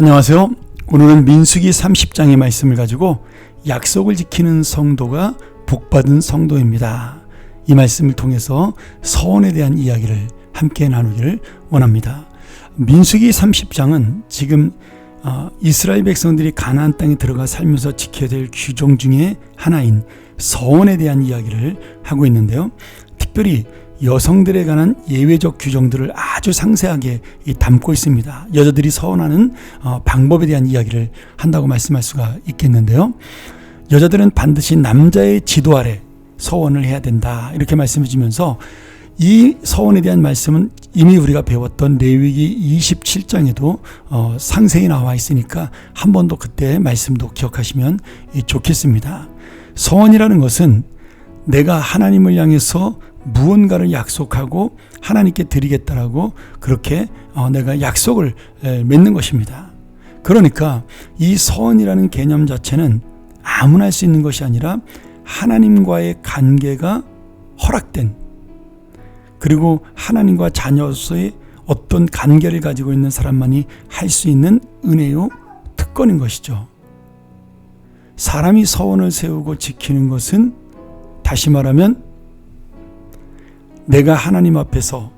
안녕하세요. 오늘은 민수기 30장의 말씀을 가지고 약속을 지키는 성도가 복받은 성도입니다. 이 말씀을 통해서 서원에 대한 이야기를 함께 나누기를 원합니다. 민수기 30장은 지금 이스라엘 백성들이 가나안 땅에 들어가 살면서 지켜야 될 규정 중에 하나인 서원에 대한 이야기를 하고 있는데요. 특별히 여성들에 관한 예외적 규정들을 아주 상세하게 담고 있습니다. 여자들이 서원하는 방법에 대한 이야기를 한다고 말씀할 수가 있겠는데요. 여자들은 반드시 남자의 지도 아래 서원을 해야 된다, 이렇게 말씀해 주면서 이 서원에 대한 말씀은 이미 우리가 배웠던 레위기 27장에도 상세히 나와 있으니까 한 번 더 그때 말씀도 기억하시면 좋겠습니다. 서원이라는 것은 내가 하나님을 향해서 무언가를 약속하고 하나님께 드리겠다라고 그렇게 내가 약속을 맺는 것입니다. 그러니까 이 서원이라는 개념 자체는 아무나 할 수 있는 것이 아니라 하나님과의 관계가 허락된, 그리고 하나님과 자녀로서의 어떤 관계를 가지고 있는 사람만이 할 수 있는 은혜요 특권인 것이죠. 사람이 서원을 세우고 지키는 것은 다시 말하면 내가 하나님 앞에서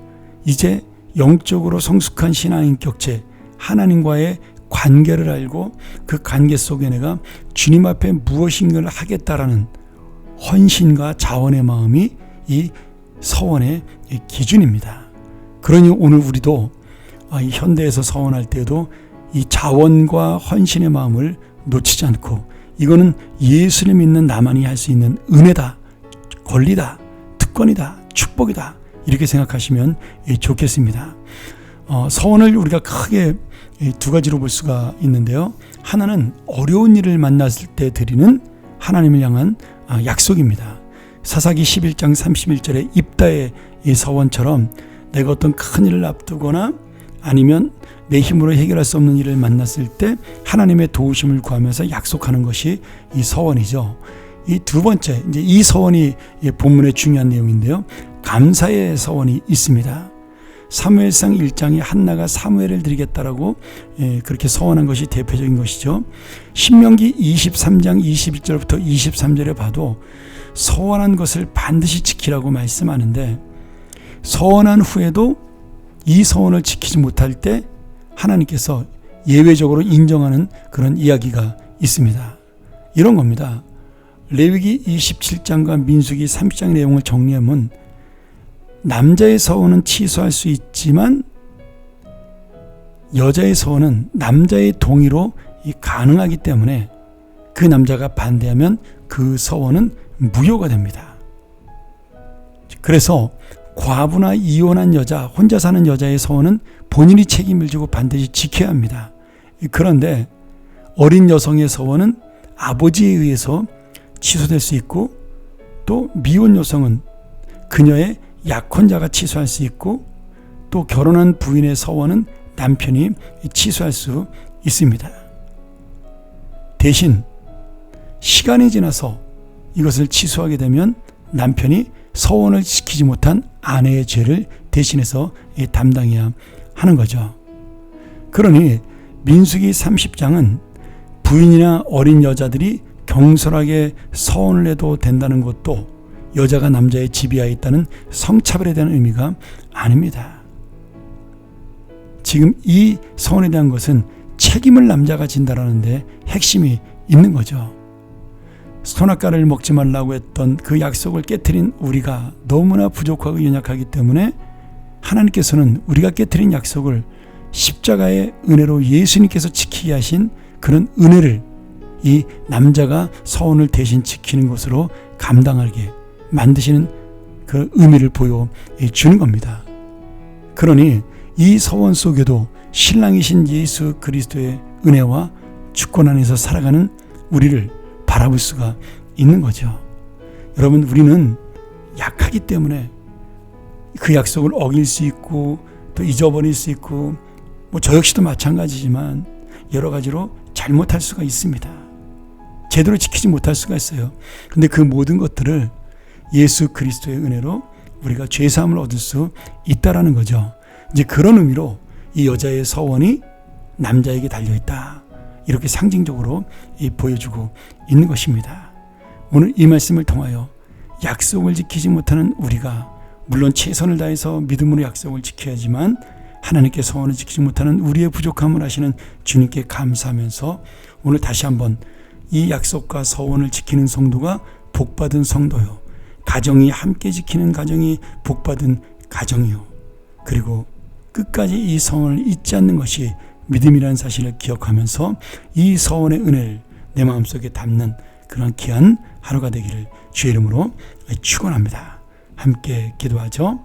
이제 영적으로 성숙한 신앙인격체, 하나님과의 관계를 알고 그 관계 속에 내가 주님 앞에 무엇인가를 하겠다라는 헌신과 자원의 마음이 이 서원의 기준입니다. 그러니 오늘 우리도 이 현대에서 서원할 때에도 이 자원과 헌신의 마음을 놓치지 않고, 이거는 예수를 믿는 나만이 할 수 있는 은혜다, 권리다, 특권이다, 축복이다, 이렇게 생각하시면 좋겠습니다. 서원을 우리가 크게 두 가지로 볼 수가 있는데요. 하나는 어려운 일을 만났을 때 드리는 하나님을 향한 약속입니다. 사사기 11장 31절에 입다의 서원처럼 내가 어떤 큰 일을 앞두거나 아니면 내 힘으로 해결할 수 없는 일을 만났을 때 하나님의 도우심을 구하면서 약속하는 것이 이 서원이죠. 이 두 번째, 이제 이 서원이 본문의 중요한 내용인데요. 감사의 서원이 있습니다. 사무엘상 1장에 한나가 사무엘을 드리겠다라고 그렇게 서원한 것이 대표적인 것이죠. 신명기 23장 21절부터 23절에 봐도 서원한 것을 반드시 지키라고 말씀하는데, 서원한 후에도 이 서원을 지키지 못할 때 하나님께서 예외적으로 인정하는 그런 이야기가 있습니다. 이런 겁니다. 레위기 27장과 민수기 30장 내용을 정리하면 남자의 서원은 취소할 수 있지만 여자의 서원은 남자의 동의로 가능하기 때문에 그 남자가 반대하면 그 서원은 무효가 됩니다. 그래서 과부나 이혼한 여자, 혼자 사는 여자의 서원은 본인이 책임을 지고 반드시 지켜야 합니다. 그런데 어린 여성의 서원은 아버지에 의해서 취소될 수 있고, 또 미혼 여성은 그녀의 약혼자가 취소할 수 있고, 또 결혼한 부인의 서원은 남편이 취소할 수 있습니다. 대신 시간이 지나서 이것을 취소하게 되면 남편이 서원을 지키지 못한 아내의 죄를 대신해서 담당해야 하는 거죠. 그러니 민수기 30장은 부인이나 어린 여자들이 경솔하게 서원을 해도 된다는 것도 여자가 남자의 지배하에 있다는 성차별에 대한 의미가 아닙니다. 지금 이 서원에 대한 것은 책임을 남자가 진다라는 데 핵심이 있는 거죠. 선악과를 먹지 말라고 했던 그 약속을 깨트린 우리가 너무나 부족하고 연약하기 때문에 하나님께서는 우리가 깨트린 약속을 십자가의 은혜로 예수님께서 지키게 하신 그런 은혜를 이 남자가 서원을 대신 지키는 것으로 감당하게 만드시는 그 의미를 보여주는 겁니다. 그러니 이 서원 속에도 신랑이신 예수 그리스도의 은혜와 주권 안에서 살아가는 우리를 바라볼 수가 있는 거죠. 여러분, 우리는 약하기 때문에 그 약속을 어길 수 있고 또 잊어버릴 수 있고, 저 역시도 마찬가지지만 여러 가지로 잘못할 수가 있습니다. 제대로 지키지 못할 수가 있어요. 근데 그 모든 것들을 예수 그리스도의 은혜로 우리가 죄사함을 얻을 수 있다라는 거죠. 이제 그런 의미로 이 여자의 서원이 남자에게 달려있다. 이렇게 상징적으로 보여주고 있는 것입니다. 오늘 이 말씀을 통하여 약속을 지키지 못하는 우리가, 물론 최선을 다해서 믿음으로 약속을 지켜야지만 하나님께 서원을 지키지 못하는 우리의 부족함을 아시는 주님께 감사하면서 오늘 다시 한번 이 약속과 서원을 지키는 성도가 복받은 성도요, 가정이 함께 지키는 가정이 복받은 가정이요, 그리고 끝까지 이 서원을 잊지 않는 것이 믿음이라는 사실을 기억하면서 이 서원의 은혜를 내 마음속에 담는 그런 귀한 하루가 되기를 주의 이름으로 축원합니다. 함께 기도하죠.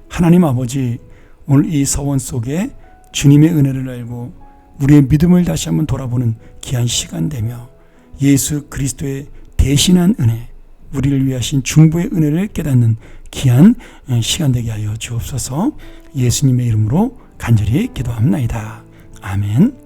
하나님 아버지, 오늘 이 서원 속에 주님의 은혜를 알고 우리의 믿음을 다시 한번 돌아보는 귀한 시간 되며 예수 그리스도의 대신한 은혜, 우리를 위해 하신 중보의 은혜를 깨닫는 귀한 시간 되게 하여 주옵소서. 예수님의 이름으로 간절히 기도합나이다. 아멘.